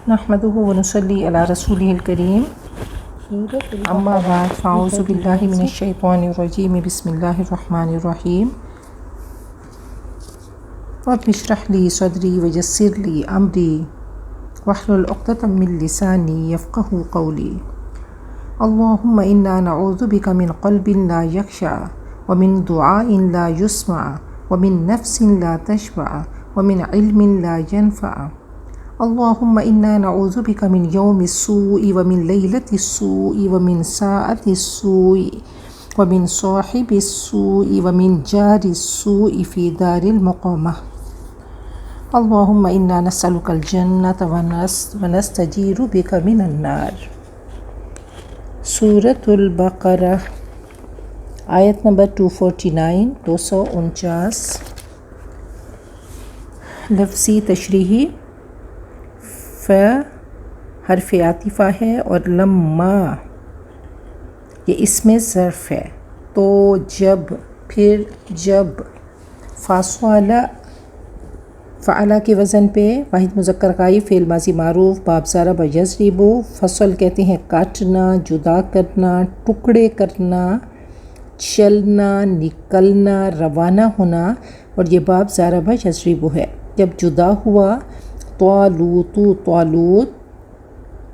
نحمده ونصلي على رسوله الكريم اما بعد فاعوذ بالله من الشيطان الرجيم بسم الله الرحمن الرحيم رب اشرح لي صدري ويسر لي امري واحلل عقدة من لساني يفقهوا قولي اللهم انا نعوذ بك من قلب لا يخشع ومن دعاء لا يسمع ومن نفس لا تشبع ومن علم لا ينفع اللهم إنا نعوذ بك من يوم السوء ومن ليلة السوء ومن ساعة السوء ومن صاحب السوء ومن جار السوء في دار المقامة اللهم إنا نسألك الجنة ونستجير بك من النار. سورة البقرہ آیت نمبر 249 249. لفظی تشریحی حرف عاطفہ ہے اور لما یہ اسم ظرف ہے. تو جب پھر جب فعلا کے وزن پہ واحد مذکر غائب فعل ماضی معروف باب ضرب یضرب. فصل کہتے ہیں کاٹنا، جدا کرنا، ٹکڑے کرنا، چلنا، نکلنا، روانہ ہونا، اور یہ باب ضرب یضرب ہے. جب جدا ہوا طالوت،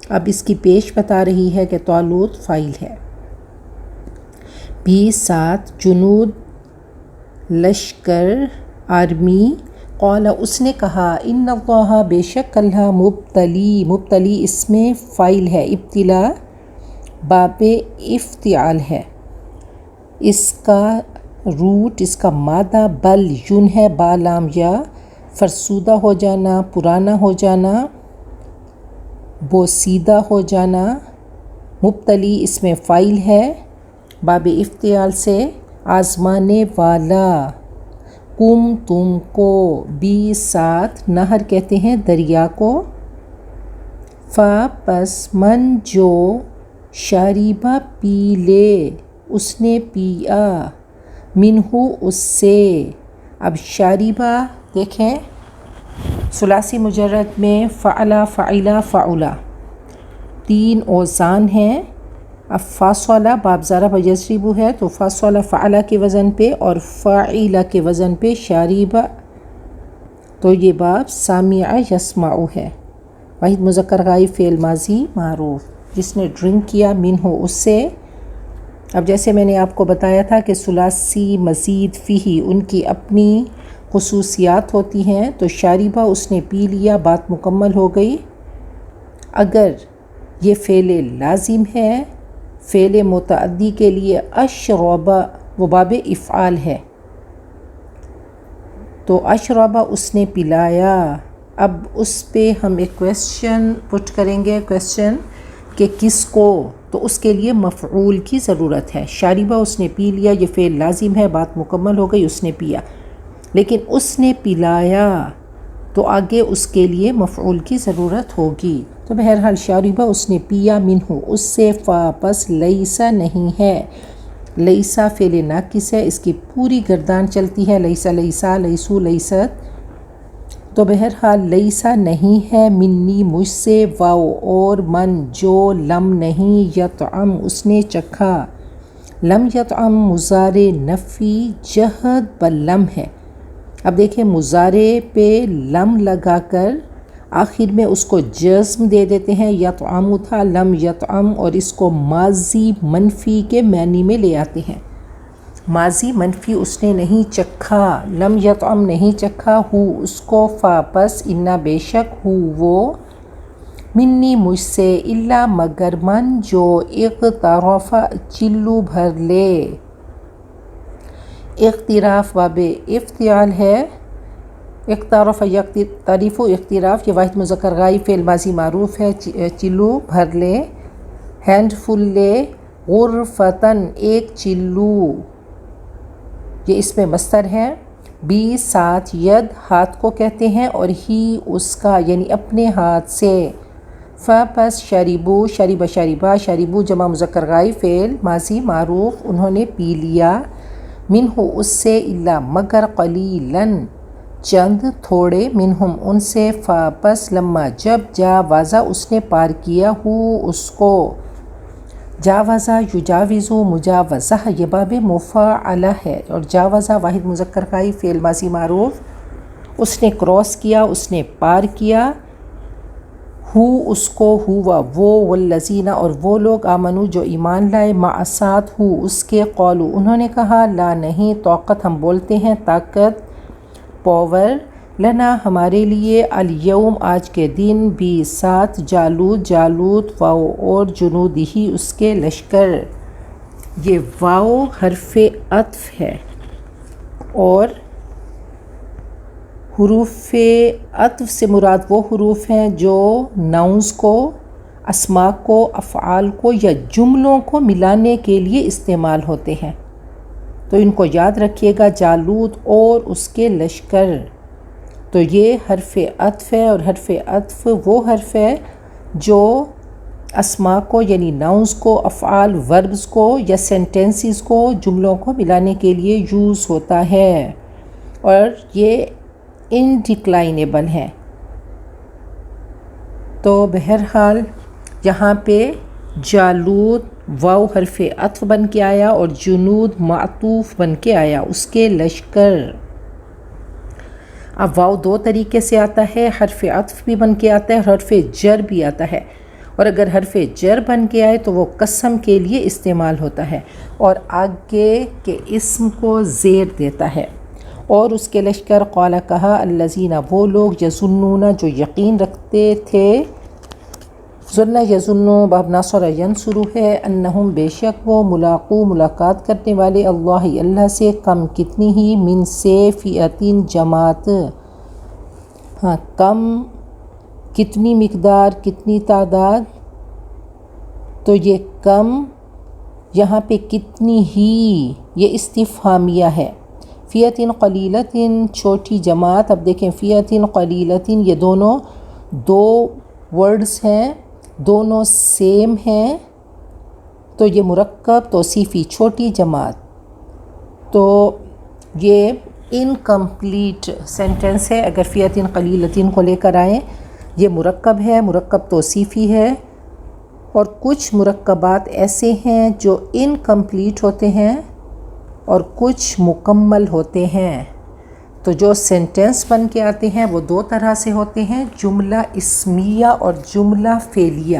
اب اس کی پیش بتا رہی ہے کہ طالوت فاعل ہے. 7 جنود لشکر آرمی. قال اس نے کہا ان اللہ بے شک اللہ مبتلی اس میں فاعل ہے، ابتلا باب افتعال ہے. اس کا روٹ، اس کا مادہ بل یون ہے، با لام یا فرسودہ ہو جانا، پرانا ہو جانا، بوسیدہ ہو جانا. مبتلی اس میں فاعل ہے باب افتعال سے، آزمانے والا. کم تم کو. 7 نہر کہتے ہیں دریا کو. پس من جو شاریبہ پی لے، اس نے پیا، منہو اس سے. اب شاریبہ دیکھیں ثلاثی مجرد میں فعلا، فعلا، فعلا 3 اوزان ہیں. اب فاصلہ باب ضرب یضرب ہے تو فاصلہ فعلا کے وزن پہ اور فاعلہ کے وزن پہ شاریبہ، تو یہ باب سامع یسمع ہے. واحد مذکر غائب فعل ماضی معروف جس نے ڈرنک کیا، منہو اس سے. اب جیسے میں نے آپ کو بتایا تھا کہ ثلاثی مزید فیہ ان کی اپنی خصوصیات ہوتی ہیں، تو شاریبہ اس نے پی لیا، بات مکمل ہو گئی. اگر یہ فعل لازم ہے، فعل متعدی کے لیے اشربہ وہ باب افعال ہے، تو اشربہ اس نے پلایا. اب اس پہ ہم ایک کویسچن پٹ کریں گے، کویسچن کہ کس کو، تو اس کے لیے مفعول کی ضرورت ہے. شاریبہ اس نے پی لیا، یہ فعل لازم ہے، بات مکمل ہو گئی، اس نے پیا. لیکن اس نے پلایا تو آگے اس کے لیے مفعول کی ضرورت ہوگی. تو بہرحال شاریبہ اس نے پیا، منہو اس سے. پس لیسا نہیں ہے. لیسا فعل ناقص ہے، اس کی پوری گردان چلتی ہے، لیسا لیسا، لیسو لیست. تو بہرحال لیسا نہیں ہے، منی مجھ سے. واو اور من جو لم نہیں، یطعم اس نے چکھا. لم یطعم مضارع نفی جہد بلم ہے. اب دیکھیں مضارع پہ لم لگا کر آخر میں اس کو جزم دے دیتے ہیں. یطعم تھا، لم یطعم، اور اس کو ماضی منفی کے معنی میں لے آتے ہیں. ماضی منفی اس نے نہیں چکھا، لم یطعم نہیں چکھا. ہو اس کو. پس انا بے شک ہو وہ، منی مجھ سے، الا مگر من جو اغترف چلو بھر لے. اغتراف باب افتعال ہے. اغترف یغترف اغتراف یہ واحد مذکر غائب فعل ماضی معروف ہے، چلو بھر لے، ہینڈ فل لے. غرفتن ایک چلو یہ اس میں مصدر ہے. 7 ید ہاتھ کو کہتے ہیں اور ہی اس کا یعنی اپنے ہاتھ سے. پس شریبو شریبہ شریبہ شریبو جمع مذکر غائب فعل ماضی معروف انہوں نے پی لیا. منہو اس سے، الا مگر، قلیلاً چند تھوڑے منہم ان سے، پس لما جب جاوزا اس نے پار کیا ہو اس کو، جاوزا یجاوزو مجاوزہ یہ باب مفاعلہ ہے، اور جاوزا واحد مذکر کائی فعل ماضی معروف، اس نے کراس کیا، اس نے پار کیا، ہو اس کو، ہوا وہ، والذین اور وہ لوگ، آمنو جو ایمان لائے، مع ساتھ ہو اس کے، قولو انہوں نے کہا، لا نہیں، طاقت ہم بولتے ہیں، طاقت، پاور، لنا ہمارے لیے، الیوم آج کے دن، بھی ساتھ، جالوت اور جنودہی اس کے لشکر۔ یہ واو حرف عطف ہے، اور حروف عطف سے مراد وہ حروف ہیں جو ناؤنز کو، اسماء کو، افعال کو یا جملوں کو ملانے کے لیے استعمال ہوتے ہیں، تو ان کو یاد رکھیے گا، جالوت اور اس کے لشکر۔ تو یہ حرف عطف ہے، اور حرف عطف وہ حرف ہے جو اسماء کو یعنی ناؤنز کو، افعال، وربز کو یا سینٹینسز کو، جملوں کو ملانے کے لیے یوز ہوتا ہے، اور یہ انڈیکلائنیبل ہیں۔ تو بہرحال یہاں پہ جالوت واو حرف عطف بن کے آیا، اور جنود معطوف بن کے آیا، اس کے لشکر۔ اب واو دو طریقے سے آتا ہے، حرف عطف بھی بن کے آتا ہے، حرف جر بھی آتا ہے، اور اگر حرف جر بن کے آئے تو وہ قسم کے لیے استعمال ہوتا ہے، اور آگے کے اسم کو زیر دیتا ہے۔ اور اس کے لشکر، قال کہا، الذین وہ لوگ، یظنون جو یقین رکھتے تھے، ظن یظنو باب ناصر ینصر ہے، انہم بے شک وہ، ملاقو ملاقات کرنے والے، اللہ سے، کم کتنی ہی، من سے، فئتین جماعت، ہاں کم کتنی مقدار، کتنی تعداد، تو یہ کم یہاں پہ کتنی ہی یہ استفہامیہ ہے، فئتین قلیلتین چھوٹی جماعت۔ اب دیکھیں فئتین قلیلتین یہ دونوں دو ورڈز ہیں، دونوں سیم ہیں، تو یہ مرکب توصیفی چھوٹی جماعت، تو یہ انکمپلیٹ سینٹنس ہے اگر فئتین قلیلتین کو لے کر آئیں۔ یہ مرکب ہے، مرکب توصیفی ہے، اور کچھ مرکبات ایسے ہیں جو انکمپلیٹ ہوتے ہیں اور کچھ مکمل ہوتے ہیں، تو جو سینٹنس بن کے آتے ہیں وہ دو طرح سے ہوتے ہیں، جملہ اسمیہ اور جملہ فعلیہ۔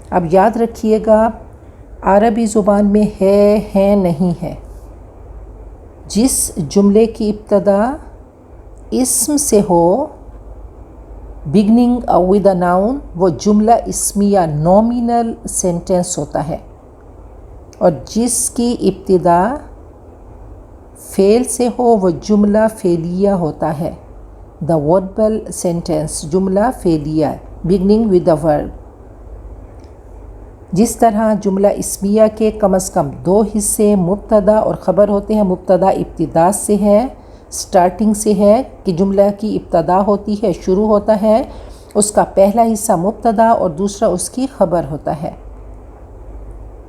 اب یاد رکھیے گا، عربی زبان میں ہے نہیں ہے، جس جملے کی ابتدا اسم سے ہو، بگننگ ود اے ناؤن، وہ جملہ اسمیہ نومینل سینٹنس ہوتا ہے، اور جس کی ابتدا فعل سے ہو وہ جملہ فعلیہ ہوتا ہے، دا وربل سینٹنس، جملہ فعلیہ، بگننگ ود دا ورب۔ جس طرح جملہ اسمیہ کے کم از کم دو حصے مبتدا اور خبر ہوتے ہیں، مبتدا ابتدا سے ہے، سٹارٹنگ سے ہے کہ جملہ کی ابتدا ہوتی ہے، شروع ہوتا ہے، اس کا پہلا حصہ مبتدا اور دوسرا اس کی خبر ہوتا ہے۔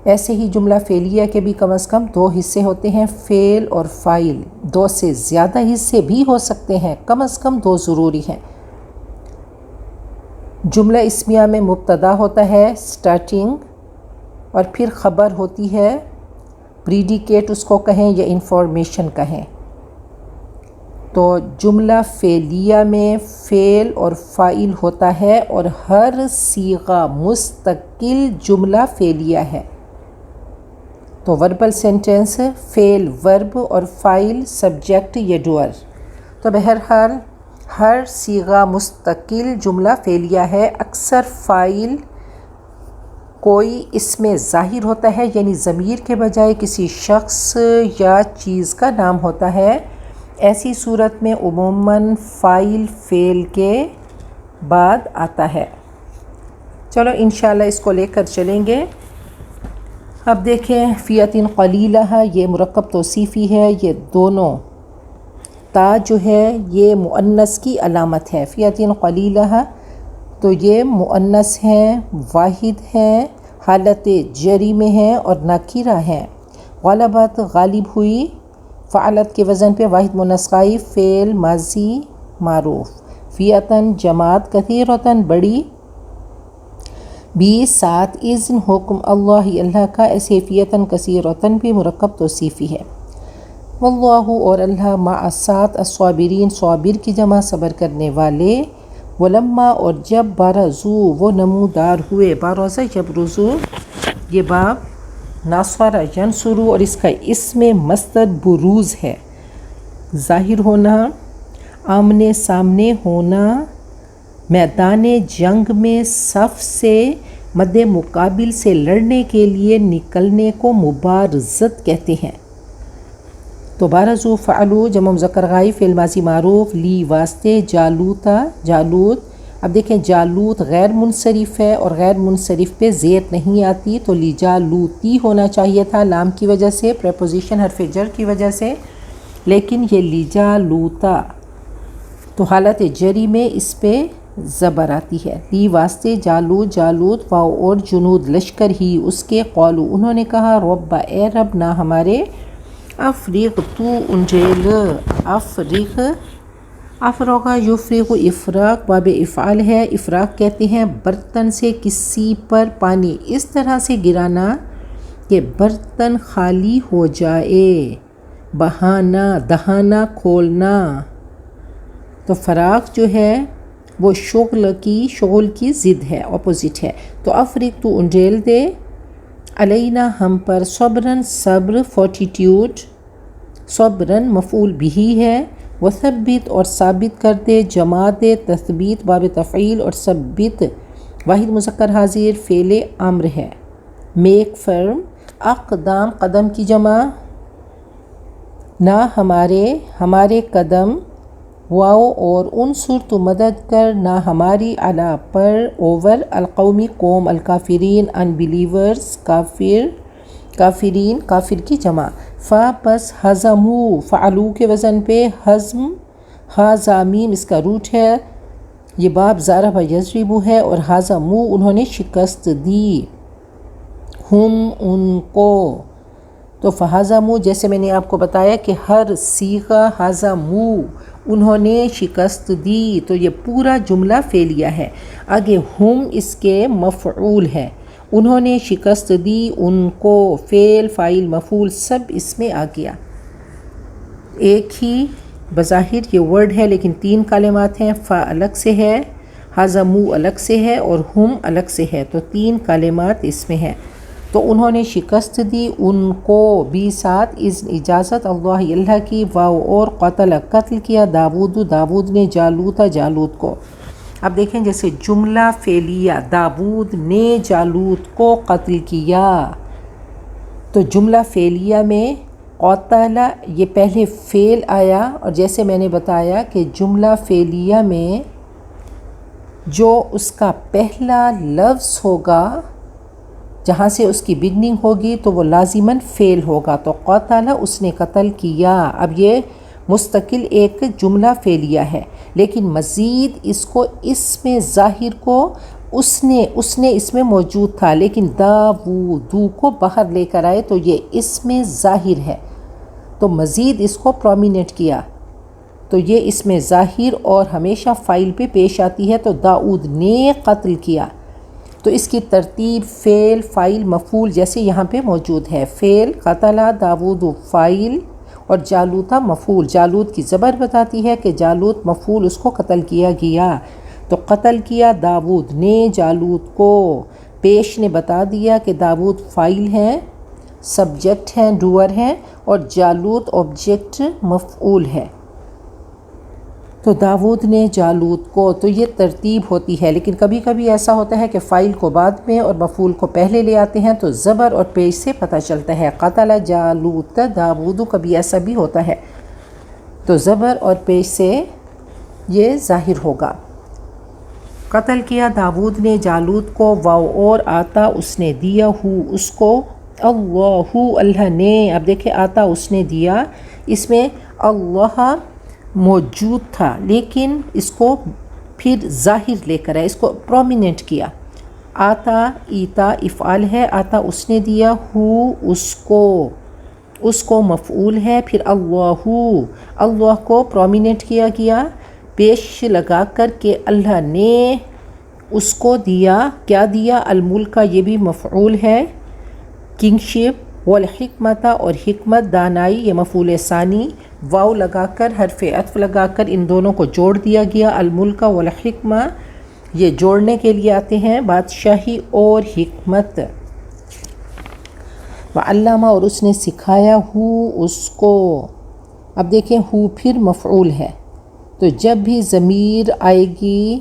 ایسے ہی جملہ فعلیہ کے بھی کم از کم دو حصے ہوتے ہیں، فعل اور فاعل، دو سے زیادہ حصے بھی ہو سکتے ہیں، کم از کم دو ضروری ہیں۔ جملہ اسمیہ میں مبتدا ہوتا ہے، سٹارٹنگ، اور پھر خبر ہوتی ہے، پریڈیکیٹ اس کو کہیں یا انفارمیشن کہیں۔ تو جملہ فعلیہ میں فعل اور فاعل ہوتا ہے، اور ہر صیغہ مستقل جملہ فعلیہ ہے۔ تو وربل سینٹنس، فعل، ورب اور فاعل، سبجیکٹ یا ڈوئر۔ تو بہرحال ہر صیغہ مستقل جملہ فعلیہ ہے، اکثر فاعل کوئی اس میں ظاہر ہوتا ہے، یعنی ضمیر کے بجائے کسی شخص یا چیز کا نام ہوتا ہے، ایسی صورت میں عموماً فاعل فعل کے بعد آتا ہے۔ چلو انشاءاللہ اس کو لے کر چلیں گے۔ اب دیکھیں فئتین قلیلہ، یہ مرکب توصیفی ہے، یہ دونوں تا جو ہے یہ مؤنث کی علامت ہے، فئتین قلیلہ، تو یہ مؤنث ہیں، واحد ہیں، حالت جری میں ہیں اور نکرہ ہیں۔ غلبت غالب ہوئی، فعلت کے وزن پہ واحد منصقائی فعل ماضی معروف. فیتن جماعت کثیرتن بڑی. 7 اذن حکم اللہ اللہ کا ایسے فیتن کثیرتن بھی مرکب توصیفی ہے. واللہ اور اللہ مع ساتھ الصابرین صابر کی جمع صبر کرنے والے. ولما اور جب بارزو وہ نمودار ہوئے. بارزہ جب رزو یہ باب ناصر ینصرو اور اس کا اسم مصدر بروز ہے. ظاہر ہونا آمنے سامنے ہونا. میدان جنگ میں صف سے مد مقابل سے لڑنے کے لیے نکلنے کو مبارزت کہتے ہیں. تو بارزو فعلو جمع مذکر غائب فعل ماضی معروف. لی واسطے. جالوتا جالوت. اب دیکھیں جالوت غیر منصرف ہے اور غیر منصرف پہ زیر نہیں آتی تو لی جالوتی ہونا چاہیے تھا لام کی وجہ سے پریپوزیشن حرف جر کی وجہ سے، لیکن یہ لی جالوتا تو حالت جری میں اس پہ زبر آتی ہے. لی واسطے جالوت جالوت واو اور جنود لشکر ہی اس کے قالو انہوں نے کہا رب اے رب نہ ہمارے افریق تو انجیل. افریق افروغا یفریق افراق باب افعال ہے. افراق کہتے ہیں برتن سے کسی پر پانی اس طرح سے گرانا کہ برتن خالی ہو جائے. بہانا دہانا کھولنا. تو فراق جو ہے وہ شغل کی ضد ہے اپوزٹ ہے. تو افریق تو انجیل دے علینا ہم پر صبرن صبر فورٹیٹیوڈ. صبرن مفعول بھی ہے. وثبت اور ثابت کر دے جما دے تثبیت باب تفعیل اور ثبت واحد مذکر حاضر فعل امر ہے. میک فرم اقدام قدم کی جمع. نہ ہمارے قدم. واو اور انصر تو مدد کر نہ ہماری علا پر اوور القومی قوم الکافرین ان بلیورز کافرین کافر کی جمع. فا پس ہزمو فعلو کے وزن پہ ہزم. ہازامیم اس کا روٹ ہے. یہ باب ضرب یضرب ہے اور ہزمو انہوں نے شکست دی. ہم ان کو. تو فہزمو جیسے میں نے آپ کو بتایا کہ ہر صیغہ ہزمو انہوں نے شکست دی تو یہ پورا جملہ فعلیہ ہے. آگے ہم اس کے مفعول ہے. انہوں نے شکست دی ان کو. فعل فاعل مفعول سب اس میں آ گیا. ایک ہی بظاہر یہ ورڈ ہے لیکن 3 کلمات ہیں. فا الگ سے ہے، ہزمو الگ سے ہے اور ہم الگ سے ہے تو 3 کلمات اس میں ہیں. تو انہوں نے شکست دی ان کو. 7 اذن اجازت اللہ اللہ کی. واو اور قتل کیا داود نے جالوت کو. اب دیکھیں جیسے جملہ فعلیہ داود نے جالوت کو قتل کیا. تو جملہ فعلیہ میں قتل یہ پہلے فعل آیا اور جیسے میں نے بتایا کہ جملہ فعلیہ میں جو اس کا پہلا لفظ ہوگا جہاں سے اس کی بگننگ ہوگی تو وہ لازماً فعل ہوگا. تو قتل اس نے قتل کیا. اب یہ مستقل ایک جملہ فعلیہ ہے لیکن مزید اس کو اسم ظاہر کو اس نے اس میں موجود تھا لیکن داوودو کو باہر لے کر آئے تو یہ اسم ظاہر ہے تو مزید اس کو پرومیننٹ کیا تو یہ اسم ظاہر اور ہمیشہ فاعل پہ پیش آتی ہے. تو داؤد نے قتل کیا تو اس کی ترتیب فعل فاعل مفعول جیسے یہاں پہ موجود ہے. فعل قتل داود فاعل اور جالوتا مفعول. جالوت کی زبر بتاتی ہے کہ جالوت مفعول اس کو قتل کیا گیا. تو قتل کیا داود نے جالوت کو. پیش نے بتا دیا کہ داود فاعل ہیں، سبجیکٹ ہیں، ڈوئر ہیں اور جالوت آبجیکٹ مفعول ہے. تو داود نے جالوت کو. تو یہ ترتیب ہوتی ہے لیکن کبھی کبھی ایسا ہوتا ہے کہ فاعل کو بعد میں اور مفعول کو پہلے لے آتے ہیں تو زبر اور پیش سے پتہ چلتا ہے. قتل جالوت داود کبھی ایسا بھی ہوتا ہے تو زبر اور پیش سے یہ ظاہر ہوگا. قتل کیا داود نے جالوت کو. واو اور آتا اس نے دیا ہو اس کو. اللہ نے. اب دیکھیں آتا اس نے دیا اس میں اللہ موجود تھا لیکن اس کو پھر ظاہر لے کر آئے، اس کو پرومیننٹ کیا. آتا ایتا افعال ہے. آتا اس نے دیا ہو اس کو. اس کو مفعول ہے، پھر اللہ کو پرومیننٹ کیا گیا پیش لگا کر کہ اللہ نے اس کو دیا، کیا دیا؟ الملک کا، یہ بھی مفعول ہے، کنگشپ، والحکمت اور حکمت، دانائی، یہ مفعول ثانی، واو لگا کر حرف عطف لگا کر ان دونوں کو جوڑ دیا گیا، الملک والحکمہ یہ جوڑنے کے لیے آتے ہیں، بادشاہی اور حکمت۔ وعلمہ اور اس نے سکھایا اس کو، اب دیکھیں پھر مفعول ہے، تو جب بھی ضمیر آئے گی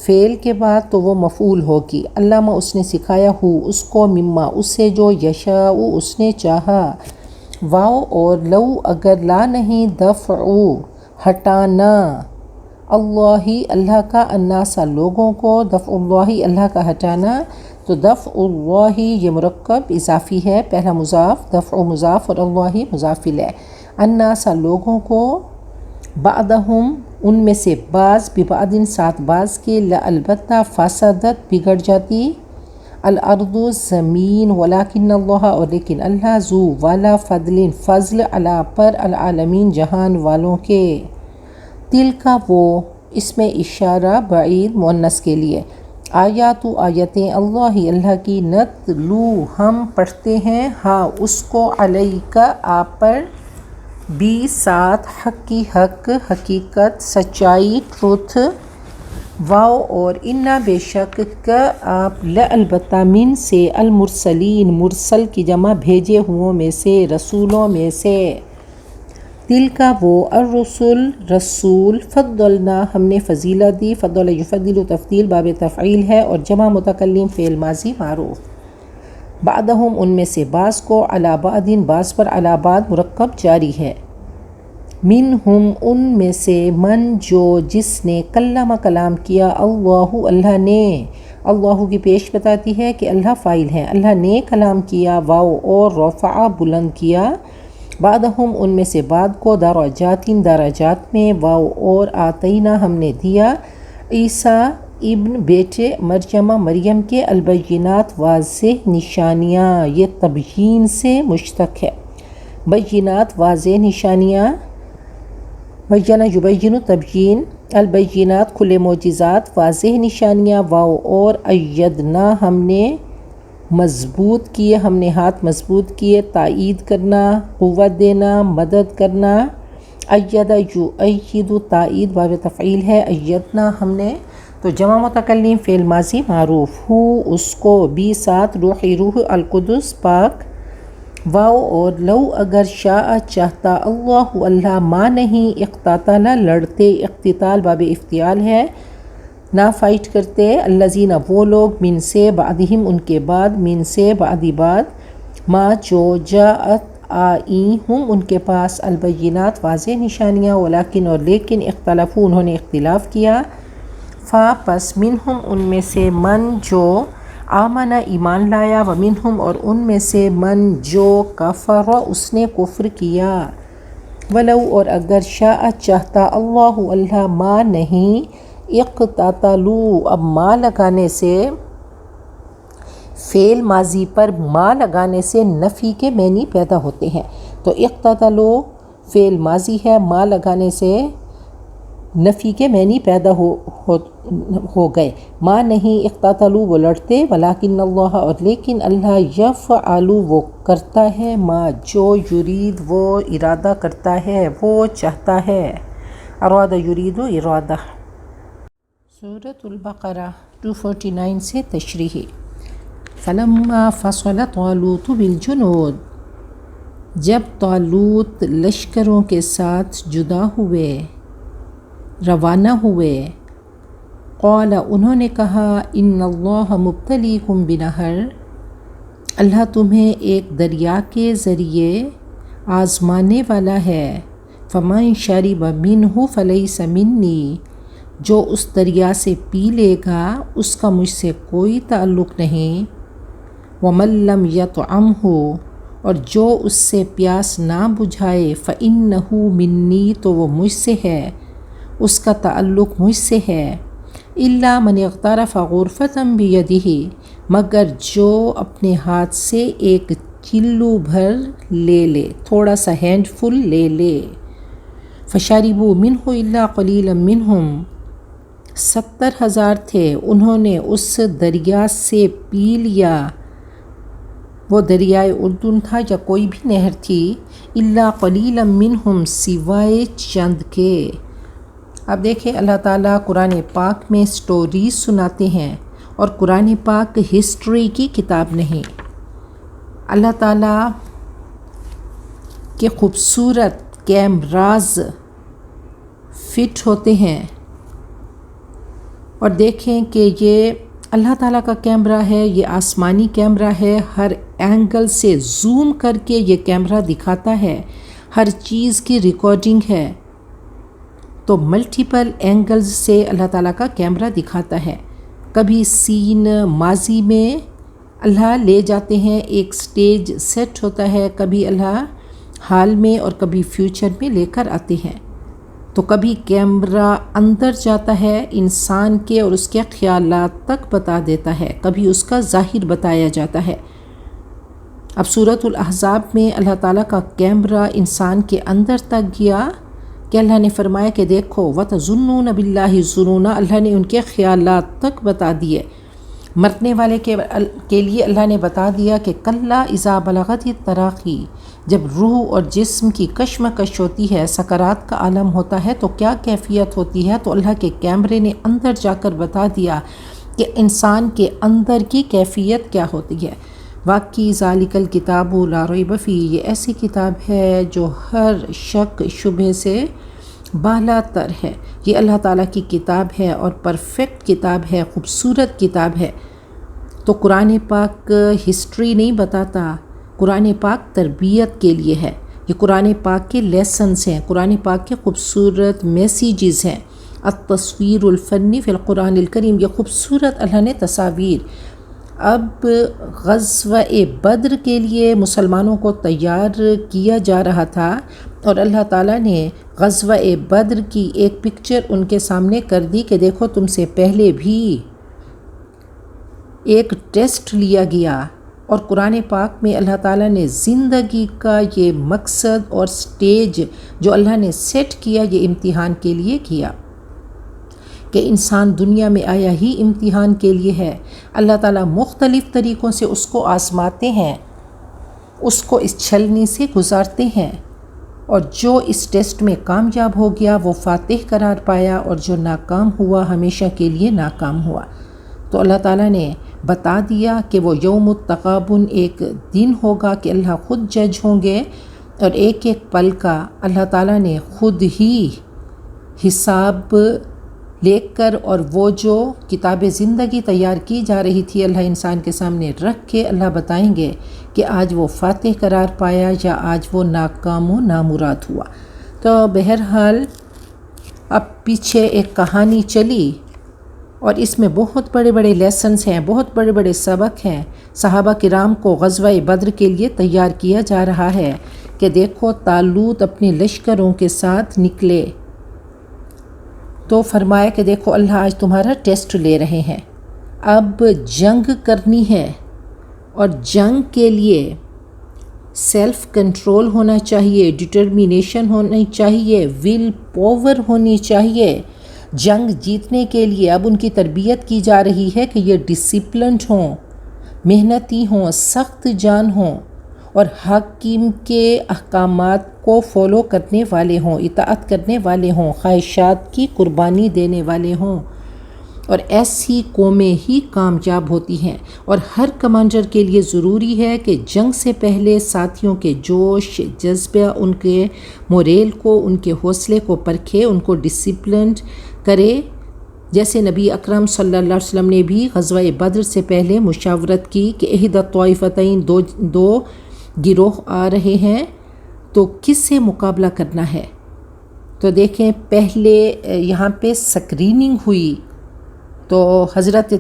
فعل کے بعد تو وہ مفعول ہوگی۔ علامہ اس نے سکھایا اس کو، مما اس سے جو، یشاء اس نے چاہا، واو اور لو اگر لا نہیں، دفع ہٹانا، اللہ کا، الناس لوگوں کو، دفع اللہ کا ہٹانا، تو دفع اللہ یہ مرکب اضافی ہے، پہلا مضاف، دفع مضاف اور اللہ مضاف الیہ، الناس لوگوں کو، بعدہم ان میں سے بعض، ببعض ساتھ بعض کے، البتہ فسدت بگڑ جاتی، الارض زمین، ولکن اللہ اور لیکن اللہ، ذو والا، فضل علی پر، العالمین جہان والوں کے، تل کا وہ، اس میں اشارہ بعید مؤنث کے لیے، آیات آیتیں، اللہ کی، نتلو ہم پڑھتے ہیں، ہاں اس کو، علیکا آپ پر، بھی ساتھ، حق کی حق، حقیقت، سچائی، ٹروتھ، واو اور انا بے شک، کا آپ، البتہ، من سے، المرسلین مرسل کی جمع بھیجے ہوئوں میں سے، رسولوں میں سے، تل کا وہ، الرسل رسول، فضلنا ہم نے فضیلت دی، فضل یفضل تفضیل باب تفعیل ہے اور جمع متکلم فعل ماضی معروف، بعدہم ان میں سے بعض کو، علی بعض بعض پر، علی بعض مرکب جاری ہے، منہم ان میں سے، من جو، جس نے، کلم کلام کیا، اللہ نے، اللہ کی پیش بتاتی ہے کہ اللہ فاعل ہے، اللہ نے کلام کیا، واو اور رفع بلند کیا، بعدہم ان میں سے بعد کو، درجات میں، واو اور آتینا ہم نے دیا، عیسیٰ ابن بیٹے مریم کے، البینات واضح نشانیاں، یہ تبیین سے مشتق ہے، بینات واضح نشانیاں، بیانہ یبین تبیین، البینات کھلے معجزات، واضح نشانیاں، واو اور ایدنا ہم نے مضبوط کیے، ہم نے ہاتھ مضبوط کیے، تائید کرنا، قوت دینا، مدد کرنا، ایدہ یؤید تائید باب تفعیل ہے، ایدنا ہم نے، تو جمع متکلم فعل ماضی معروف، اس کو، بھی ساتھ، روح القدس پاک، واو اور لو اگر، شاء چاہتا، اللہ ما نہیں، اقتتل لڑتے، اقتتال باب افتعال ہے، نہ فائٹ کرتے، الذین وہ لوگ، من سے، بعدہم ان کے بعد، من سے، بعدی بعد، ما جو، جاءت آئی ہم ان کے پاس، البینات واضح نشانیاں، ولیکن اور لیکن، اختلفوا انہوں نے اختلاف کیا، پس منہم ان میں سے، من جو، آمن ایمان لایا، ومنہم اور ان میں سے، من جو، کفر اس نے کفر کیا، ولو اور اگر، شاء چاہتا، اللہ ما نہیں، اقتتلوا اب ما لگانے سے، فعل ماضی پر ما لگانے سے نفی کے معنی پیدا ہوتے ہیں، تو اقتتلوا فعل ماضی ہے، ما لگانے سے نفی کے معنی پیدا ہو گئے، ما نہیں، اقتتلوا وہ لڑتے، ولیکن اللہ اور لیکن اللہ، یفعل وہ کرتا ہے، ما جو، یرید وہ ارادہ کرتا ہے، وہ چاہتا ہے، اراد یرید ارادہ۔ سورۃ البقرہ 249 سے تشریح۔ فلما فصل طالوت بالجنود جب طالوت لشکروں کے ساتھ جدا ہوئے، روانہ ہوئے، قال انہوں نے کہا، ان اللہ مبتلیکم بنہر اللہ تمہیں ایک دریا کے ذریعے آزمانے والا ہے، فمن شرب منہ فلیس منی جو اس دریا سے پی لے گا اس کا مجھ سے کوئی تعلق نہیں، ومن لم یطعمہ اور جو اس سے پیاس نہ بجھائے، فإنہ منی تو وہ مجھ سے ہے، اس کا تعلق مجھ سے ہے، الا من اغترف غرفۃ بیدہ مگر جو اپنے ہاتھ سے ایک کلو بھر لے لے، تھوڑا سا ہینڈ فل لے لے۔ فشربوا منہ الا قلیلا منہم، 70,000 تھے، انہوں نے اس دریا سے پی لیا، وہ دریائے اردن تھا یا کوئی بھی نہر تھی، الا قلیلا منہم، سوائے چند کے۔ اب دیکھیں اللہ تعالیٰ قرآن پاک میں سٹوریز سناتے ہیں، اور قرآن پاک ہسٹری کی کتاب نہیں۔ اللہ تعالیٰ کے خوبصورت کیمراز فٹ ہوتے ہیں، اور دیکھیں کہ یہ اللہ تعالیٰ کا کیمرہ ہے، یہ آسمانی کیمرہ ہے، ہر اینگل سے زوم کر کے یہ کیمرہ دکھاتا ہے، ہر چیز کی ریکارڈنگ ہے، تو ملٹیپل اینگلز سے اللہ تعالیٰ کا کیمرہ دکھاتا ہے۔ کبھی سین ماضی میں اللہ لے جاتے ہیں، ایک سٹیج سیٹ ہوتا ہے، کبھی اللہ حال میں اور کبھی فیوچر میں لے کر آتے ہیں، تو کبھی کیمرہ اندر جاتا ہے انسان کے اور اس کے خیالات تک بتا دیتا ہے، کبھی اس کا ظاہر بتایا جاتا ہے۔ اب سورۃ الاحزاب میں اللہ تعالیٰ کا کیمرہ انسان کے اندر تک گیا کہ اللہ نے فرمایا کہ دیکھو وَتَظُنُّونَ بِاللَّهِ الظُّنُونَ، اللہ نے ان کے خیالات تک بتا دیے۔ مرنے والے کے لیے اللہ نے بتا دیا کہ کَلَّا اِذَا بَلَغَتِ التَّرَاقِی، جب روح اور جسم کی کشمکش ہوتی ہے، سکرات کا عالم ہوتا ہے، تو کیا کیفیت ہوتی ہے، تو اللہ کے کیمرے نے اندر جا کر بتا دیا کہ انسان کے اندر کی کیفیت کیا ہوتی ہے۔ واقعی ذالک الکتاب لا ریب فیہ، یہ ایسی کتاب ہے جو ہر شک شبہ سے بالا تر ہے، یہ اللہ تعالیٰ کی کتاب ہے اور پرفیکٹ کتاب ہے، خوبصورت کتاب ہے۔ تو قرآن پاک ہسٹری نہیں بتاتا، قرآن پاک تربیت کے لیے ہے، یہ قرآن پاک کے لیسنز ہیں، قرآن پاک کے خوبصورت میسیجز ہیں۔ التصویر الفنی فی القرآن الکریم، یہ خوبصورت اللہ نے تصاویر۔ اب غزوہ بدر کے لیے مسلمانوں کو تیار کیا جا رہا تھا، اور اللہ تعالیٰ نے غزوہ بدر کی ایک پکچر ان کے سامنے کر دی کہ دیکھو تم سے پہلے بھی ایک ٹیسٹ لیا گیا، اور قرآن پاک میں اللہ تعالیٰ نے زندگی کا یہ مقصد اور سٹیج جو اللہ نے سیٹ کیا، یہ امتحان کے لیے کیا، کہ انسان دنیا میں آیا ہی امتحان کے لیے ہے۔ اللہ تعالیٰ مختلف طریقوں سے اس کو آزماتے ہیں، اس کو اس چھلنی سے گزارتے ہیں، اور جو اس ٹیسٹ میں کامیاب ہو گیا وہ فاتح قرار پایا، اور جو ناکام ہوا ہمیشہ کے لیے ناکام ہوا۔ تو اللہ تعالیٰ نے بتا دیا کہ وہ یوم التغابن ایک دن ہوگا کہ اللہ خود جج ہوں گے، اور ایک ایک پل کا اللہ تعالیٰ نے خود ہی حساب لے کر، اور وہ جو کتاب زندگی تیار کی جا رہی تھی اللہ انسان کے سامنے رکھ کے اللہ بتائیں گے کہ آج وہ فاتح قرار پایا یا آج وہ ناکام و نامراد ہوا۔ تو بہرحال اب پیچھے ایک کہانی چلی، اور اس میں بہت بڑے بڑے لیسنز ہیں، بہت بڑے بڑے سبق ہیں۔ صحابہ کرام کو غزوہ بدر کے لیے تیار کیا جا رہا ہے کہ دیکھو طالوت اپنے لشکروں کے ساتھ نکلے، تو فرمایا کہ دیکھو اللہ آج تمہارا ٹیسٹ لے رہے ہیں، اب جنگ کرنی ہے، اور جنگ کے لیے سیلف کنٹرول ہونا چاہیے، ڈٹرمینیشن ہونی چاہیے، ول پاور ہونی چاہیے۔ جنگ جیتنے کے لیے اب ان کی تربیت کی جا رہی ہے کہ یہ ڈسپلنڈ ہوں، محنتی ہوں، سخت جان ہوں، اور حاکم کے احکامات کو فالو کرنے والے ہوں، اطاعت کرنے والے ہوں، خواہشات کی قربانی دینے والے ہوں، اور ایسی قومیں ہی کامیاب ہوتی ہیں۔ اور ہر کمانڈر کے لیے ضروری ہے کہ جنگ سے پہلے ساتھیوں کے جوش جذبہ، ان کے موریل کو، ان کے حوصلے کو پرکھے، ان کو ڈسپلنڈ کرے، جیسے نبی اکرم صلی اللہ علیہ وسلم نے بھی غزوہ بدر سے پہلے مشاورت کی کہ احدی الطائفتین، دو گروہ آ رہے ہیں، تو کس سے مقابلہ کرنا ہے۔ تو دیکھیں پہلے یہاں پہ سکریننگ ہوئی، تو حضرت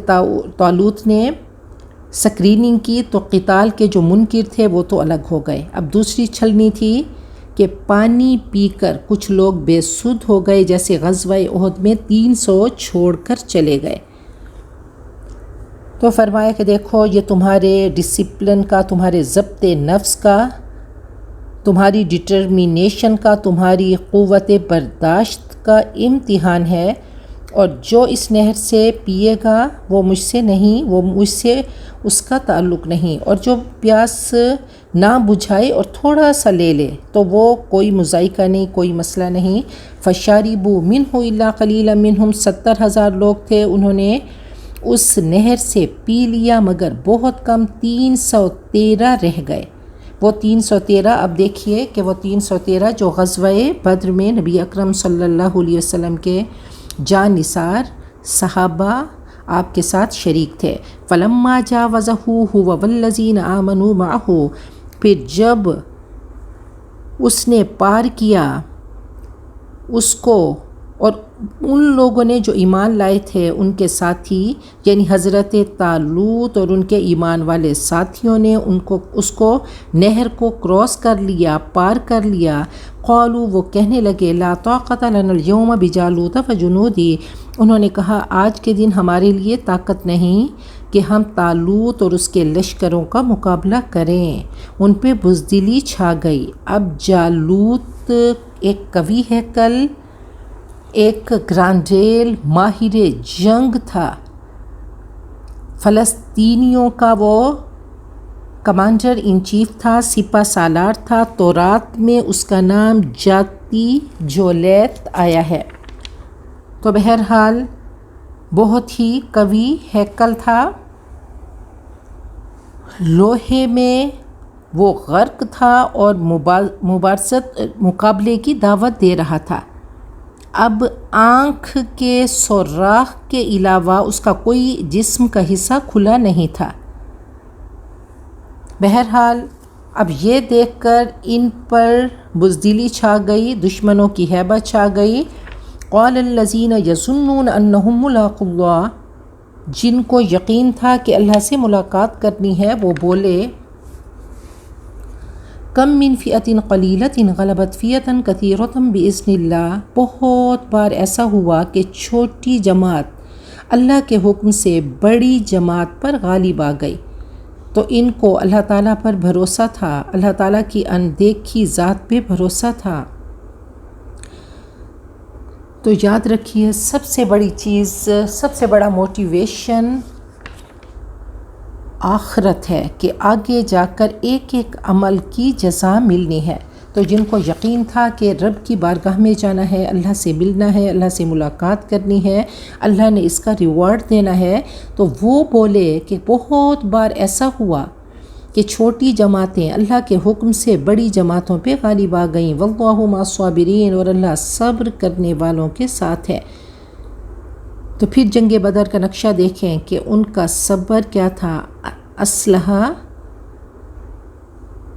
طالوت نے سکریننگ کی، تو قتال کے جو منکر تھے وہ تو الگ ہو گئے۔ اب دوسری چھلنی تھی کہ پانی پی کر کچھ لوگ بے سدھ ہو گئے، جیسے غزوہ احد میں 300 چھوڑ کر چلے گئے۔ تو فرمایا کہ دیکھو یہ تمہارے ڈسپلن کا، تمہارے ضبط نفس کا، تمہاری ڈٹرمینیشن کا، تمہاری قوت برداشت کا امتحان ہے، اور جو اس نہر سے پیے گا وہ مجھ سے نہیں، وہ مجھ سے اس کا تعلق نہیں، اور جو پیاس نہ بجھائے اور تھوڑا سا لے لے تو وہ کوئی مذائقہ نہیں، کوئی مسئلہ نہیں۔ فشاربوا منہ الا قلیلا منہم، 70,000 لوگ تھے، انہوں نے اس نہر سے پی لیا مگر بہت کم، 313 رہ گئے۔ وہ 313، اب دیکھیے کہ وہ 313 جو غزوہ بدر میں نبی اکرم صلی اللہ علیہ وسلم کے جان نثار صحابہ آپ کے ساتھ شریک تھے۔ فَلَمَّا جَاوَزَهُ هُوَ وَالَّذِينَ آمَنُوا مَعَهُ، پھر جب اس نے پار کیا اس کو اور ان لوگوں نے جو ایمان لائے تھے ان کے ساتھی، یعنی حضرت طالوت اور ان کے ایمان والے ساتھیوں نے اس کو نہر کو کراس کر لیا، پار کر لیا۔ قالوا، وہ کہنے لگے، لا طاقت لنا اليوم بجالوت وجنودی، انہوں نے کہا آج کے دن ہمارے لیے طاقت نہیں کہ ہم طالوت اور اس کے لشکروں کا مقابلہ کریں۔ ان پہ بزدلی چھا گئی۔ اب جالوت ایک قوی ہیکل، ایک گرانڈیل، ماہر جنگ تھا، فلسطینیوں کا وہ کمانڈر ان چیف تھا، سپہ سالار تھا۔ تورات میں اس کا نام جاتی جولیت آیا ہے۔ تو بہرحال بہت ہی قوی ہیکل تھا، لوہے میں وہ غرق تھا اور مبارزت مقابلے کی دعوت دے رہا تھا۔ اب آنکھ کے سوراخ کے علاوہ اس کا کوئی جسم کا حصہ کھلا نہیں تھا۔ بہرحال اب یہ دیکھ کر ان پر بزدلی چھا گئی، دشمنوں کی ہیبت چھا گئی۔ قال الذین یظنون انہم ملاقو اللہ، جن کو یقین تھا کہ اللہ سے ملاقات کرنی ہے، وہ بولے، کم من فئۃ قلیلۃ غلبت فئۃ کثیرۃ باذن اللہ، بہت بار ایسا ہوا کہ چھوٹی جماعت اللہ کے حکم سے بڑی جماعت پر غالب آ گئی۔ تو ان کو اللہ تعالیٰ پر بھروسہ تھا، اللہ تعالیٰ کی اندیکھی ذات پہ بھروسہ تھا۔ تو یاد رکھیے سب سے بڑی چیز، سب سے بڑا موٹیویشن آخرت ہے کہ آگے جا کر ایک ایک عمل کی جزا ملنی ہے۔ تو جن کو یقین تھا کہ رب کی بارگاہ میں جانا ہے، اللہ سے ملنا ہے، اللہ سے ملاقات کرنی ہے، اللہ نے اس کا ریوارڈ دینا ہے، تو وہ بولے کہ بہت بار ایسا ہوا کہ چھوٹی جماعتیں اللہ کے حکم سے بڑی جماعتوں پہ غالب آ گئیں۔ واللہ مع الصابرین، اور اللہ صبر کرنے والوں کے ساتھ ہے۔ تو پھر جنگ بدر کا نقشہ دیکھیں کہ ان کا صبر کیا تھا، اسلحہ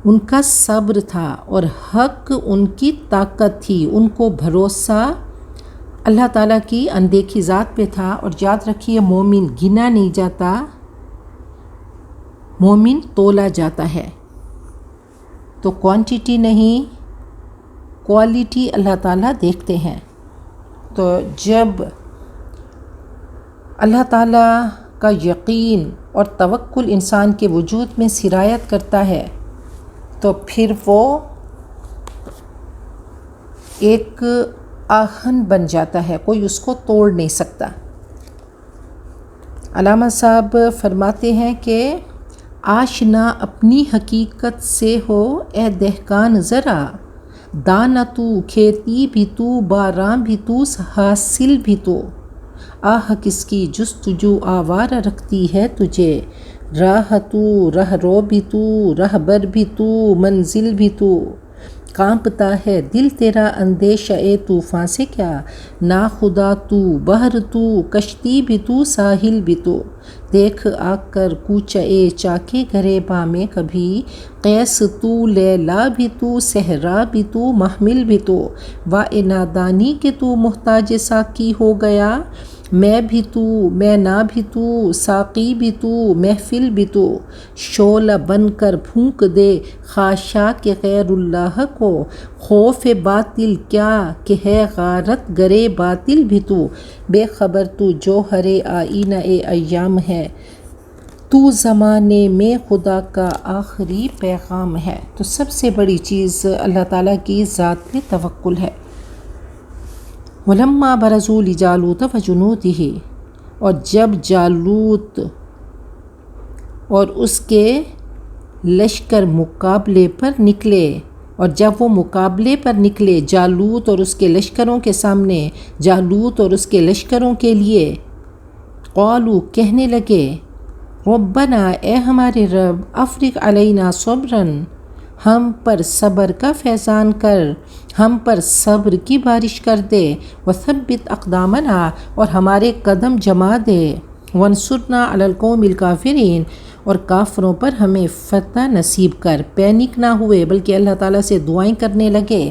ان کا صبر تھا اور حق ان کی طاقت تھی، ان کو بھروسہ اللہ تعالیٰ کی اندیکھی ذات پہ تھا۔ اور یاد رکھیے مومن گنا نہیں جاتا، مومن تولا جاتا ہے۔ تو کوانٹیٹی نہیں، کوالٹی اللہ تعالیٰ دیکھتے ہیں۔ تو جب اللہ تعالیٰ کا یقین اور توکل انسان کے وجود میں سرایت کرتا ہے تو پھر وہ ایک آہن بن جاتا ہے، کوئی اس کو توڑ نہیں سکتا۔ علامہ صاحب فرماتے ہیں کہ آشنا اپنی حقیقت سے ہو اے دہقان ذرا، دانا تو، کھیتی بھی تو، باراں بھی تو، حاصل بھی تو، آہ کس کی جستجو آوارہ رکھتی ہے تجھے، راہ تو، راہ رو بھی تو، راہبر بھی تو، منزل بھی تو، کانپتا ہے دل تیرا اندیشہ طوفاں سے کیا، ناخدا تو، بحر تو، کشتی بھی تو، ساحل بھی تو، دیکھ آ کر کوچہ چاکے گریباں میں کبھی، قیس تو، لیلا بھی تو، صحرا بھی تو، محمل بھی تو، واہ نادانی کہ تو محتاج ساقی ہو گیا، میں بھی تو، میں نہ بھی تو، ساقی بھی تو، محفل بھی تو، شعلہ بن کر پھونک دے خاشاک غیر اللہ کو، خوف باطل کیا کہ ہے غارت گرے باطل بھی تو، بے خبر تو جوہر آئینہ ایام ہے، تو زمانے میں خدا کا آخری پیغام ہے۔ تو سب سے بڑی چیز اللہ تعالیٰ کی ذات پہ توکل ہے۔ وَلَمَّا بَرَزُوا لِجَالُوتَ وَجُنُودِهِ، اور جب جالوت اور اس کے لشکر مقابلے پر نکلے، اور جب وہ مقابلے پر نکلے جالوت اور اس کے لشکروں کے سامنے، جالوت اور اس کے لشکروں کے لیے، قالوا کہنے لگے، ربنا اے ہمارے رب، افرغ علینا صبرا، ہم پر صبر کا فیضان کر، ہم پر صبر کی بارش کر دے، وثبت اقدامنا، اور ہمارے قدم جما دے، وانصرنا علی القوم الکافرین، اور کافروں پر ہمیں فتح نصیب کر۔ پینک نہ ہوئے بلکہ اللہ تعالیٰ سے دعائیں کرنے لگے۔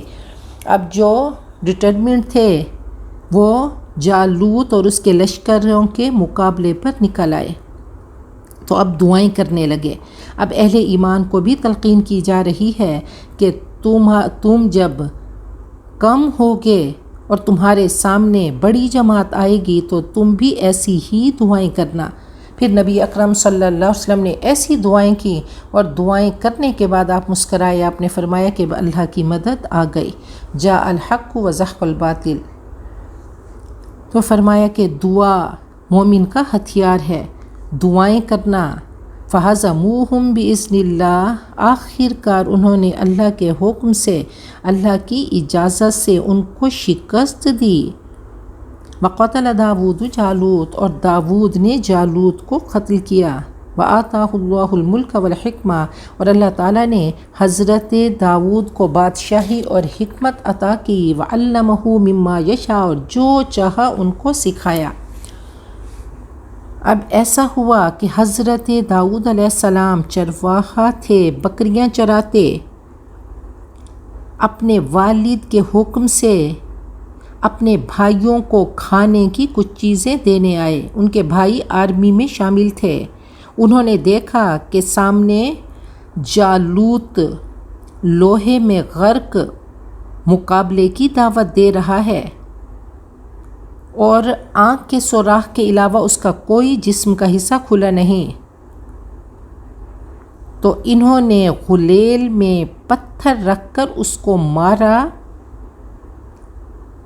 اب جو ڈٹرمنٹ تھے وہ جالوت اور اس کے لشکروں کے مقابلے پر نکل آئے، تو اب دعائیں کرنے لگے۔ اب اہل ایمان کو بھی تلقین کی جا رہی ہے کہ تم جب کم ہوگے اور تمہارے سامنے بڑی جماعت آئے گی تو تم بھی ایسی ہی دعائیں کرنا۔ پھر نبی اکرم صلی اللہ علیہ وسلم نے ایسی دعائیں کی، اور دعائیں کرنے کے بعد آپ مسکرائے، آپ نے فرمایا کہ اللہ کی مدد آ گئی، جاء الحق وزحق الباطل۔ تو فرمایا کہ دعا مومن کا ہتھیار ہے، دعائیں کرنا۔ فَهَزَمُوهُمْ بِإِذْنِ اللَّهِ، آخر کار انہوں نے اللہ کے حکم سے، اللہ کی اجازت سے ان کو شکست دی۔ وَقَتَلَ داود جالوت، اور داود نے جالوت کو قتل کیا۔ وَآتَاهُ اللَّهُ الْمُلْكَ وَالْحِكْمَةَ، اور اللہ تعالیٰ نے حضرت داود کو بادشاہی اور حکمت عطا کی۔ وَعَلَّمَهُ مِمَّا يَشَاءُ، اور جو چاہا ان کو سکھایا۔ اب ایسا ہوا کہ حضرت داؤد علیہ السلام چرواہا تھے، بکریاں چراتے، اپنے والد کے حکم سے اپنے بھائیوں کو کھانے کی کچھ چیزیں دینے آئے۔ ان کے بھائی آرمی میں شامل تھے۔ انہوں نے دیکھا کہ سامنے جالوت لوہے میں غرق مقابلے کی دعوت دے رہا ہے، اور آنکھ کے سوراخ کے علاوہ اس کا کوئی جسم کا حصہ کھلا نہیں۔ تو انہوں نے غلیل میں پتھر رکھ کر اس کو مارا،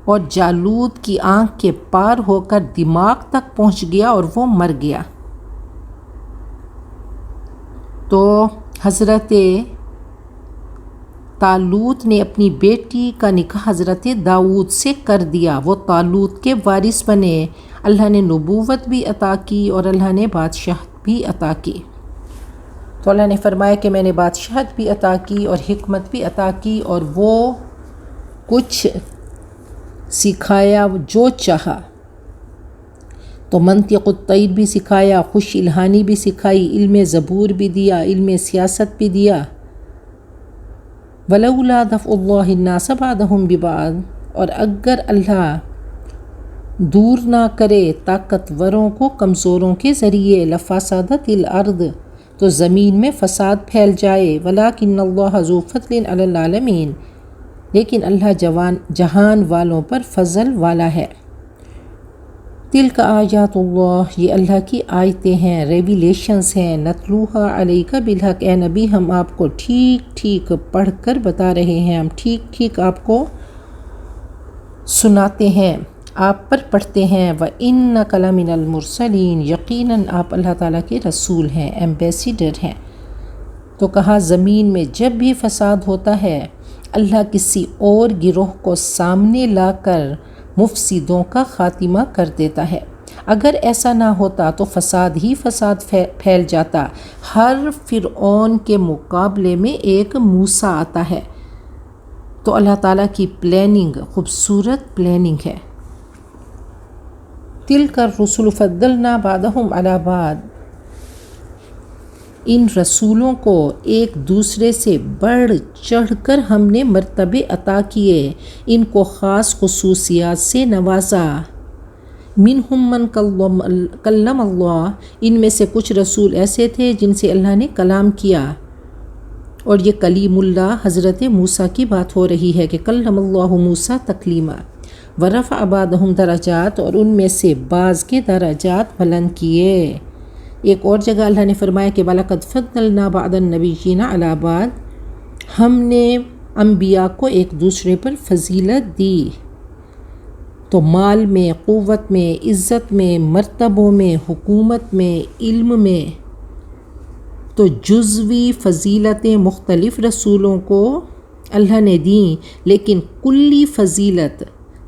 اور جالوت کی آنکھ کے پار ہو کر دماغ تک پہنچ گیا اور وہ مر گیا۔ تو حضرت طالوت نے اپنی بیٹی کا نکاح حضرت داؤد سے کر دیا، وہ طالوت کے وارث بنے۔ اللہ نے نبوت بھی عطا کی اور اللہ نے بادشاہت بھی عطا کی۔ تو اللہ نے فرمایا کہ میں نے بادشاہت بھی عطا کی اور حکمت بھی عطا کی، اور وہ کچھ سکھایا جو چاہا۔ تو منطق الطیر بھی سکھایا، خوش الہانی بھی سکھائی، علم زبور بھی دیا، علم سیاست بھی دیا۔ وَلَوْلَا دَفْعُ اللَّهِ النَّاسَ بَعْضَهُم بِبَعْضٍ، اور اگر اللہ دور نہ کرے طاقتوروں کو کمزوروں کے ذریعے، لَفَسَدَتِ الْأَرْضُ، تو زمین میں فساد پھیل جائے۔ وَلَٰكِنَّ اللَّهَ ذُو فَضْلٍ عَلَى الْعَالَمِينَ، لیکن اللہ جہان والوں پر فضل والا ہے۔ تِلْکَ آیاتُ اللَّهِ، یہ اللہ کی آیتیں ہیں، ریویلیشنز ہیں۔ نَتْلُوهَا عَلَيْكَ بِالْحَقِّ، اے نبی ہم آپ کو ٹھیک ٹھیک پڑھ کر بتا رہے ہیں، ہم ٹھیک ٹھیک آپ کو سناتے ہیں، آپ پر پڑھتے ہیں۔ وَإِنَّكَ لَمِنَ الْمُرْسَلِينَ، یقیناً آپ اللہ تعالیٰ کے رسول ہیں، ایمبیسیڈر ہیں۔ تو کہا زمین میں جب بھی فساد ہوتا ہے، اللہ کسی اور گروہ کو سامنے لا کر مفسدوں کا خاتمہ کر دیتا ہے۔ اگر ایسا نہ ہوتا تو فساد ہی فساد پھیل جاتا۔ ہر فرعون کے مقابلے میں ایک موسیٰ آتا ہے۔ تو اللہ تعالیٰ کی پلاننگ خوبصورت پلاننگ ہے۔ تِلْکَ الرُّسُلُ فَضَّلْنَا بَعْضَهُمْ عَلَىٰ بَعْضٍ، ان رسولوں کو ایک دوسرے سے بڑھ چڑھ کر ہم نے مرتبے عطا کیے، ان کو خاص خصوصیات سے نوازا۔ منہم من کلم اللہ، ان میں سے کچھ رسول ایسے تھے جن سے اللہ نے کلام کیا، اور یہ کلیم اللہ حضرت موسیٰ کی بات ہو رہی ہے کہ کلم اللہ موسیٰ تکلیما۔ ورفع بعضهم درجات، اور ان میں سے بعض کے درجات بلند کیے۔ ایک اور جگہ اللہ نے فرمایا کہ وَلَقَدْ فَضَّلْنَا بَعْضَ النَّبِيِّينَ عَلَىٰ بَعْضٍ، ہم نے انبیاء کو ایک دوسرے پر فضیلت دی، تو مال میں، قوت میں، عزت میں، مرتبوں میں، حکومت میں، علم میں، تو جزوی فضیلتیں مختلف رسولوں کو اللہ نے دیں، لیکن کلی فضیلت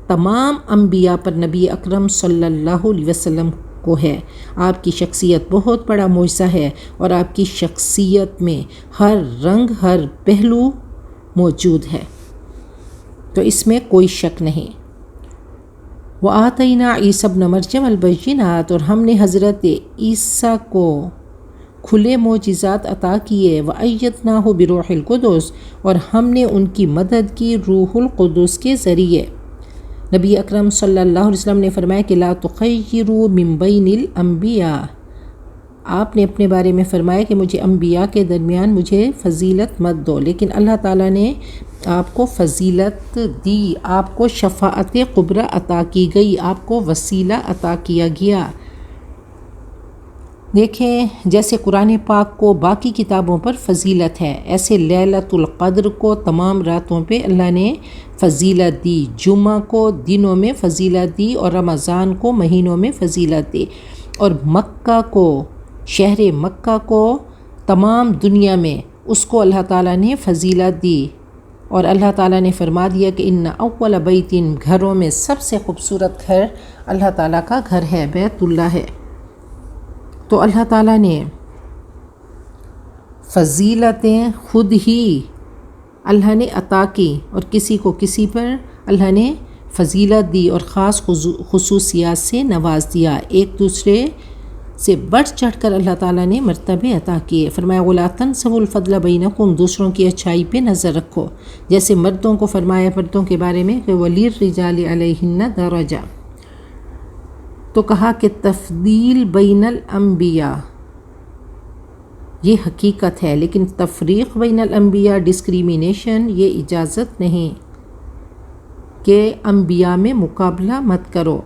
تمام انبیاء پر نبی اکرم صلی اللہ علیہ وسلم کو ہے۔ آپ کی شخصیت بہت بڑا معجزہ ہے، اور آپ کی شخصیت میں ہر رنگ، ہر پہلو موجود ہے، تو اس میں کوئی شک نہیں۔ وَآتَيْنَا عِيسَى ابْنَ مَرْيَمَ الْبَيِّنَاتِ، اور ہم نے حضرت عیسیٰ کو کھلے معجزات عطا کیے، وَأَيَّدْنَاهُ بِرُوحِ الْقُدُسِ، اور ہم نے ان کی مدد کی روح القدس کے ذریعے۔ نبی اکرم صلی اللہ علیہ وسلم نے فرمایا کہ لا تخیروا من بین الانبیاء، آپ نے اپنے بارے میں فرمایا کہ مجھے انبیاء کے درمیان مجھے فضیلت مت دو، لیکن اللہ تعالیٰ نے آپ کو فضیلت دی، آپ کو شفاعت کبریٰ عطا کی گئی، آپ کو وسیلہ عطا کیا گیا۔ دیکھیں، جیسے قرآن پاک کو باقی کتابوں پر فضیلت ہے، ایسے لیلۃ القدر کو تمام راتوں پہ اللہ نے فضیلت دی، جمعہ کو دنوں میں فضیلت دی، اور رمضان کو مہینوں میں فضیلت دی، اور مکہ کو، شہر مکہ کو تمام دنیا میں اس کو اللہ تعالیٰ نے فضیلت دی، اور اللہ تعالیٰ نے فرما دیا کہ ان اول بیت، گھروں میں سب سے خوبصورت گھر اللہ تعالیٰ کا گھر ہے، بیت اللہ ہے۔ تو اللہ تعالیٰ نے فضیلتیں خود ہی اللہ نے عطا کی، اور کسی کو کسی پر اللہ نے فضیلت دی اور خاص خصوصیات سے نواز دیا، ایک دوسرے سے بڑھ چڑھ کر اللہ تعالیٰ نے مرتبے عطا کیے۔ فرمایا وَلَا تَنْسَوُا الْفَضْلَ بَيْنَكُمْ، دوسروں کی اچھائی پہ نظر رکھو، جیسے مردوں کو فرمایا مردوں کے بارے میں کہ وَلِلرِّجَالِ عَلَيْهِنَّ دَرَجَةٌ، تو کہا کہ تفضیل بین الانبیاء یہ حقیقت ہے، لیکن تفریق بین الانبیاء، ڈسکریمنیشن، یہ اجازت نہیں کہ انبیاء میں مقابلہ مت کرو۔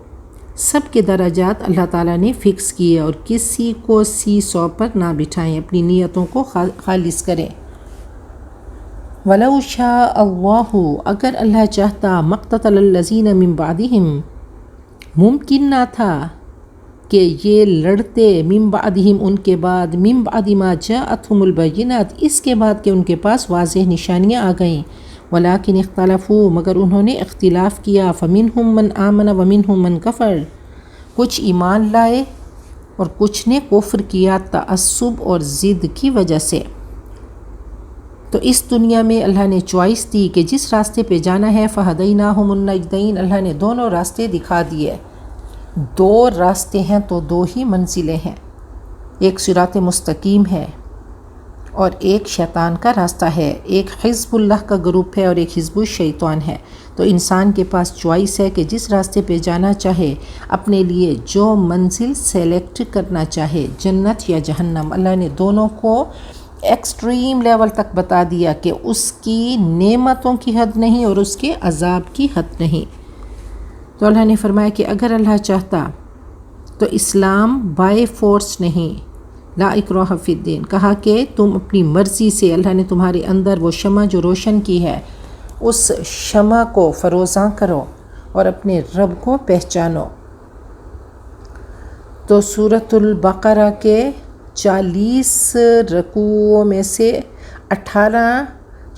سب کے درجات اللہ تعالیٰ نے فکس کیے، اور کسی کو سی سو پر نہ بٹھائیں، اپنی نیتوں کو خالص کریں۔ وَلَوْ شَاءَ اللَّهُ، اگر اللہ چاہتا، مَقْتَتَلَ الَّذِينَ مِن بَعْدِهِمْ، ممکن نہ تھا کہ یہ لڑتے، من بعدہم ان کے بعد، من بعد ما جاءتہم البینات، اس کے بعد کہ ان کے پاس واضح نشانیاں آ گئیں، ولیکن اختلفوا، مگر انہوں نے اختلاف کیا، فمنہم من آمن ومنہم من کفر، کچھ ایمان لائے اور کچھ نے کفر کیا، تعصب اور ضد کی وجہ سے۔ تو اس دنیا میں اللہ نے چوائس دی کہ جس راستے پہ جانا ہے، فہدیناہم النجدین، اللہ نے دونوں راستے دکھا دیے۔ دو راستے ہیں تو دو ہی منزلیں ہیں، ایک صراط مستقیم ہے اور ایک شیطان کا راستہ ہے، ایک حزب اللہ کا گروپ ہے اور ایک حزب الشیطان ہے۔ تو انسان کے پاس چوائس ہے کہ جس راستے پہ جانا چاہے، اپنے لیے جو منزل سیلیکٹ کرنا چاہے، جنت یا جہنم۔ اللہ نے دونوں کو ایکسٹریم لیول تک بتا دیا کہ اس کی نعمتوں کی حد نہیں اور اس کے عذاب کی حد نہیں۔ تو اللہ نے فرمایا کہ اگر اللہ چاہتا تو اسلام بائی فورس نہیں، لا اکراہ فی الدین، کہا کہ تم اپنی مرضی سے، اللہ نے تمہارے اندر وہ شمع جو روشن کی ہے، اس شمع کو فروزاں کرو اور اپنے رب کو پہچانو۔ تو سورۃ البقرہ کے 40 رکوعوں میں سے 18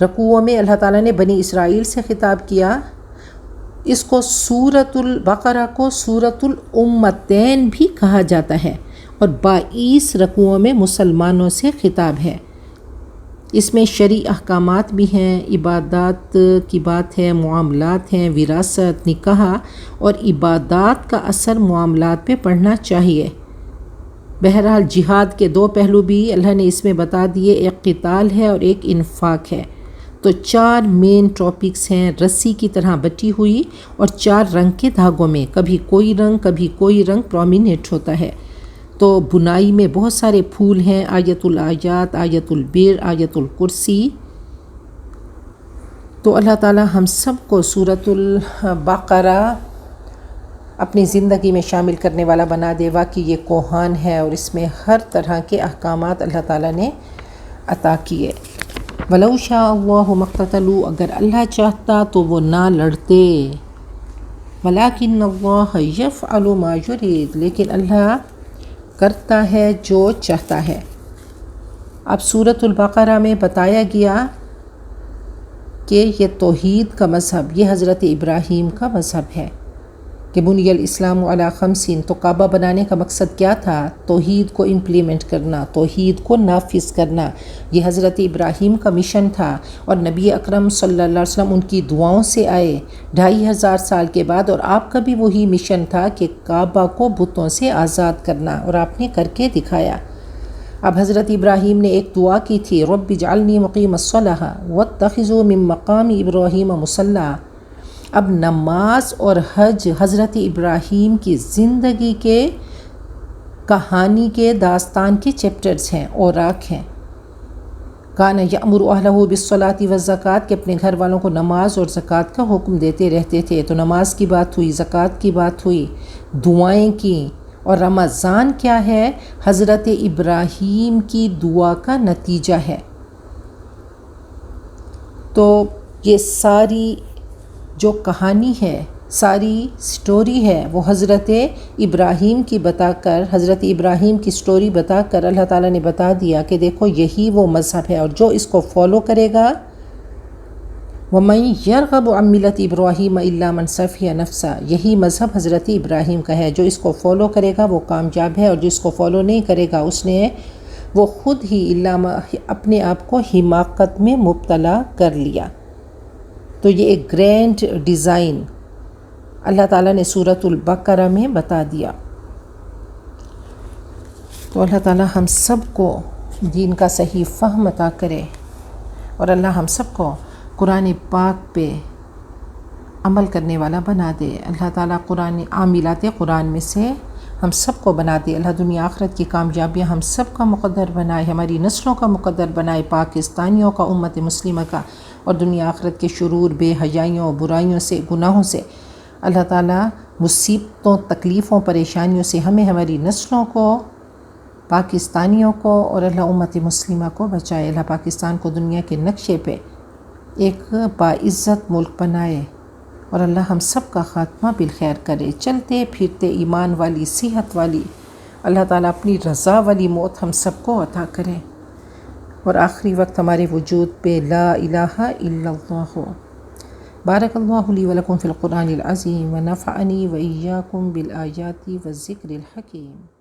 رکوعوں میں اللہ تعالیٰ نے بنی اسرائیل سے خطاب کیا۔ اس کو سورۃ البقرہ کو سورۃ الامتین بھی کہا جاتا ہے، اور 22 رکوعوں میں مسلمانوں سے خطاب ہے۔ اس میں شرعی احکامات بھی ہیں، عبادات کی بات ہے، معاملات ہیں، وراثت، نکاح، اور عبادات کا اثر معاملات پہ پڑھنا چاہیے۔ بہرحال جہاد کے 2 پہلو بھی اللہ نے اس میں بتا دیے، ایک قتال ہے اور ایک انفاق ہے۔ تو 4 مین ٹاپکس ہیں، رسی کی طرح بٹی ہوئی اور 4 رنگ کے دھاگوں میں، کبھی کوئی رنگ کبھی کوئی رنگ پرومیننٹ ہوتا ہے۔ تو بنائی میں بہت سارے پھول ہیں، آیت الآیات، آیت البر، آیت الکرسی۔ تو اللہ تعالی ہم سب کو سورۃ البقرہ اپنی زندگی میں شامل کرنے والا بنا دے۔ واقعی یہ کوہان ہے اور اس میں ہر طرح کے احکامات اللہ تعالیٰ نے عطا کیے۔ وَلَوْ شَاءَ اللَّهُ مَا اقْتَتَلُوا، اگر اللہ چاہتا تو وہ نہ لڑتے۔ وَلَٰكِنَّ اللَّهَ يَفْعَلُ مَا يُرِيدُ، لیکن اللہ کرتا ہے جو چاہتا ہے۔ اب سورۃ البقرہ میں بتایا گیا کہ یہ توحید کا مذہب، یہ حضرت ابراہیم کا مذہب ہے کہ بنی الاسلام علی خمسین۔ تو کعبہ بنانے کا مقصد کیا تھا؟ توحید کو امپلیمنٹ کرنا، توحید کو نافذ کرنا، یہ حضرت ابراہیم کا مشن تھا۔ اور نبی اکرم صلی اللہ علیہ وسلم ان کی دعاؤں سے آئے 2500 سال کے بعد، اور آپ کا بھی وہی مشن تھا کہ کعبہ کو بتوں سے آزاد کرنا، اور آپ نے کر کے دکھایا۔ اب حضرت ابراہیم نے ایک دعا کی تھی، رب اجعلنی مقیم الصلاۃ واتخذوا من مقام ابراہیم مصلی۔ اب نماز اور حج حضرت ابراہیم کی زندگی کے کہانی کے داستان کے چیپٹرز ہیں، اوراق ہیں۔ کان یأمر اہلہ بالصلاۃ والزکوٰۃ، کہ اپنے گھر والوں کو نماز اور زکوٰۃ کا حکم دیتے رہتے تھے۔ تو نماز کی بات ہوئی، زکوٰۃ کی بات ہوئی، دعائیں کی، اور رمضان کیا ہے؟ حضرت ابراہیم کی دعا کا نتیجہ ہے۔ تو یہ ساری جو کہانی ہے، ساری سٹوری ہے، وہ حضرت ابراہیم کی بتا کر، حضرت ابراہیم کی سٹوری بتا کر اللہ تعالیٰ نے بتا دیا کہ دیکھو یہی وہ مذہب ہے، اور جو اس کو فالو کرے گا، وَمَن يَرْغَبُ عَن مِّلَّةِ إِبْرَاهِيمَ إِلَّا مَن سَفِهَ نَفْسَهُ، یہی مذہب حضرت ابراہیم کا ہے۔ جو اس کو فالو کرے گا وہ کامیاب ہے، اور جو اس کو فالو نہیں کرے گا اس نے وہ خود ہی اپنے آپ کو حماقت میں مبتلا کر لیا۔ تو یہ ایک گرینڈ ڈیزائن اللہ تعالیٰ نے سورۃ البقرہ میں بتا دیا۔ تو اللہ تعالیٰ ہم سب کو دین کا صحیح فہم عطا کرے، اور اللہ ہم سب کو قرآن پاک پہ عمل کرنے والا بنا دے۔ اللہ تعالیٰ عاملات قرآن میں سے ہم سب کو بنا دے۔ اللہ دنیا آخرت کی کامیابیاں ہم سب کا مقدر بنائے، ہماری نسلوں کا مقدر بنائے، پاکستانیوں کا، امت مسلمہ کا، اور دنیا آخرت کے شرور، بے حیائیوں، برائیوں سے، گناہوں سے اللہ تعالیٰ مصیبتوں، تکلیفوں، پریشانیوں سے ہمیں، ہماری نسلوں کو، پاکستانیوں کو، اور اللہ امت مسلمہ کو بچائے۔ اللہ پاکستان کو دنیا کے نقشے پہ ایک باعزت ملک بنائے، اور اللہ ہم سب کا خاتمہ بالخیر کرے۔ چلتے پھرتے ایمان والی، صحت والی، اللہ تعالیٰ اپنی رضا والی موت ہم سب کو عطا کرے، اور آخری وقت ہمارے وجود پہ لا الہ الا اللہ ہو۔ بارک اللہ لی ولکم فی القرآن العظیم، ونفعنی وإیاکم بالآیات والذکر الحکیم۔